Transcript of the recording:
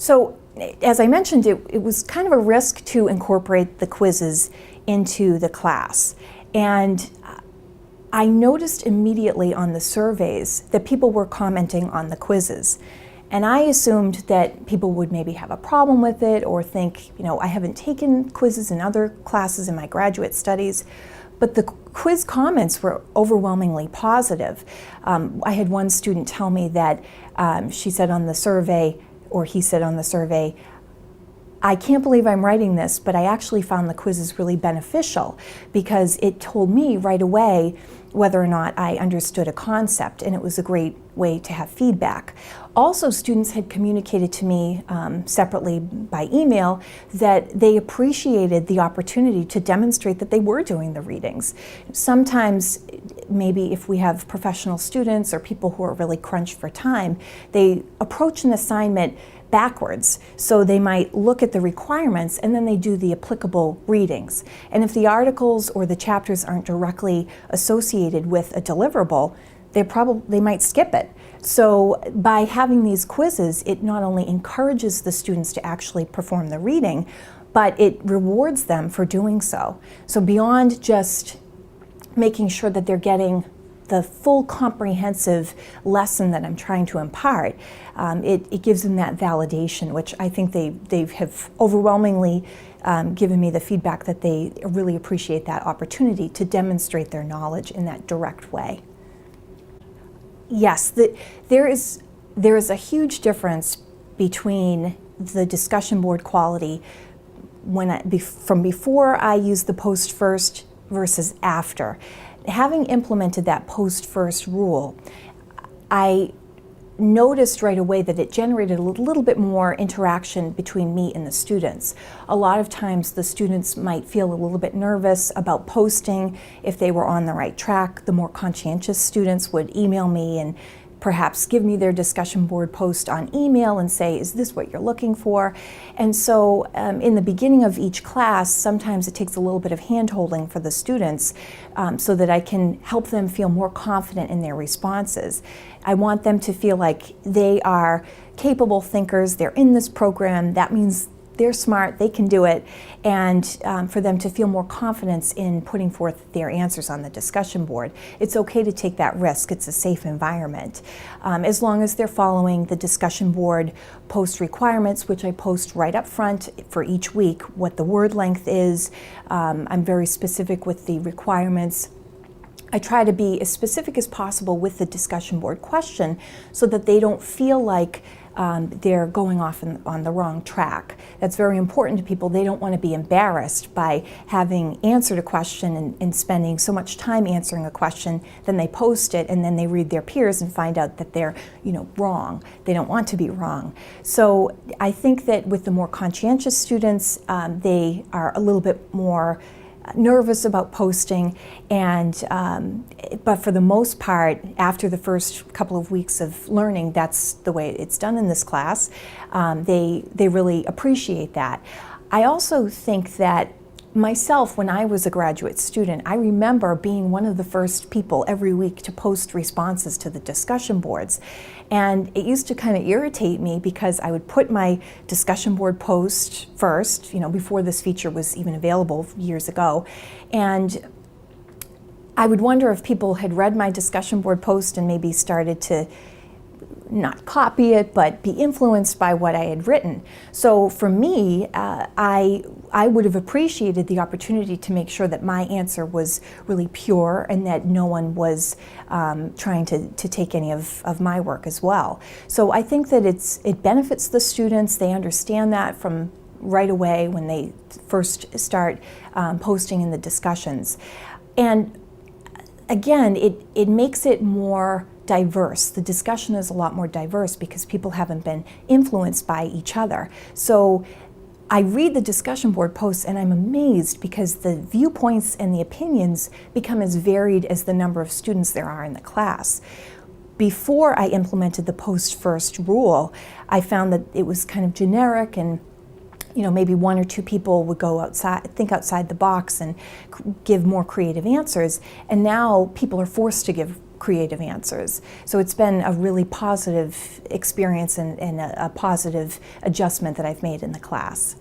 So, as I mentioned, it was kind of a risk to incorporate the quizzes into the class. And I noticed immediately on the surveys that people were commenting on the quizzes. And I assumed that people would maybe have a problem with it or think, I haven't taken quizzes in other classes in my graduate studies. But the quiz comments were overwhelmingly positive. I had one student tell me that she said on the survey, or he said on the survey, I can't believe I'm writing this, but I actually found the quizzes really beneficial because it told me right away whether or not I understood a concept, and it was a great way to have feedback. Also, students had communicated to me separately by email that they appreciated the opportunity to demonstrate that they were doing the readings. Sometimes, maybe if we have professional students or people who are really crunched for time, they approach an assignment backwards. So they might look at the requirements and then they do the applicable readings. And if the articles or the chapters aren't directly associated with a deliverable, they might skip it. So by having these quizzes, it not only encourages the students to actually perform the reading, but it rewards them for doing so. So beyond just making sure that they're getting the full comprehensive lesson that I'm trying to impart, it gives them that validation, which I think they have overwhelmingly given me the feedback that they really appreciate that opportunity to demonstrate their knowledge in that direct way. Yes, there is a huge difference between the discussion board quality from before I used the post first versus after. Having implemented that post first rule, I noticed right away that it generated a little bit more interaction between me and the students. A lot of times the students might feel a little bit nervous about posting if they were on the right track. The more conscientious students would email me and perhaps give me their discussion board post on email and say, is this what you're looking for? And so in the beginning of each class, sometimes it takes a little bit of hand-holding for the students so that I can help them feel more confident in their responses. I want them to feel like they are capable thinkers, they're in this program, that means they're smart, they can do it, and for them to feel more confidence in putting forth their answers on the discussion board. It's okay to take that risk, it's a safe environment. As long as they're following the discussion board post requirements, which I post right up front for each week, what the word length is. I'm very specific with the requirements. I try to be as specific as possible with the discussion board question so that they don't feel like they're going off on the wrong track. That's very important to people. They don't want to be embarrassed by having answered a question and spending so much time answering a question, then they post it and then they read their peers and find out that they're wrong. They don't want to be wrong. So I think that with the more conscientious students, they are a little bit more nervous about posting, and but for the most part, after the first couple of weeks of learning, that's the way it's done in this class. They really appreciate that. I also think that myself, when I was a graduate student, I remember being one of the first people every week to post responses to the discussion boards. And it used to kind of irritate me because I would put my discussion board post first, before this feature was even available years ago. And I would wonder if people had read my discussion board post and maybe started to not copy it, but be influenced by what I had written. So for me, I would have appreciated the opportunity to make sure that my answer was really pure and that no one was trying to take any of my work as well. So I think that it benefits the students. They understand that from right away when they first start posting in the discussions. And again, it makes it more diverse. The discussion is a lot more diverse because people haven't been influenced by each other. So I read the discussion board posts and I'm amazed because the viewpoints and the opinions become as varied as the number of students there are in the class. Before I implemented the post first rule, I found that it was kind of generic and maybe one or two people would think outside the box and give more creative answers. And now people are forced to give creative answers. So it's been a really positive experience and a positive adjustment that I've made in the class.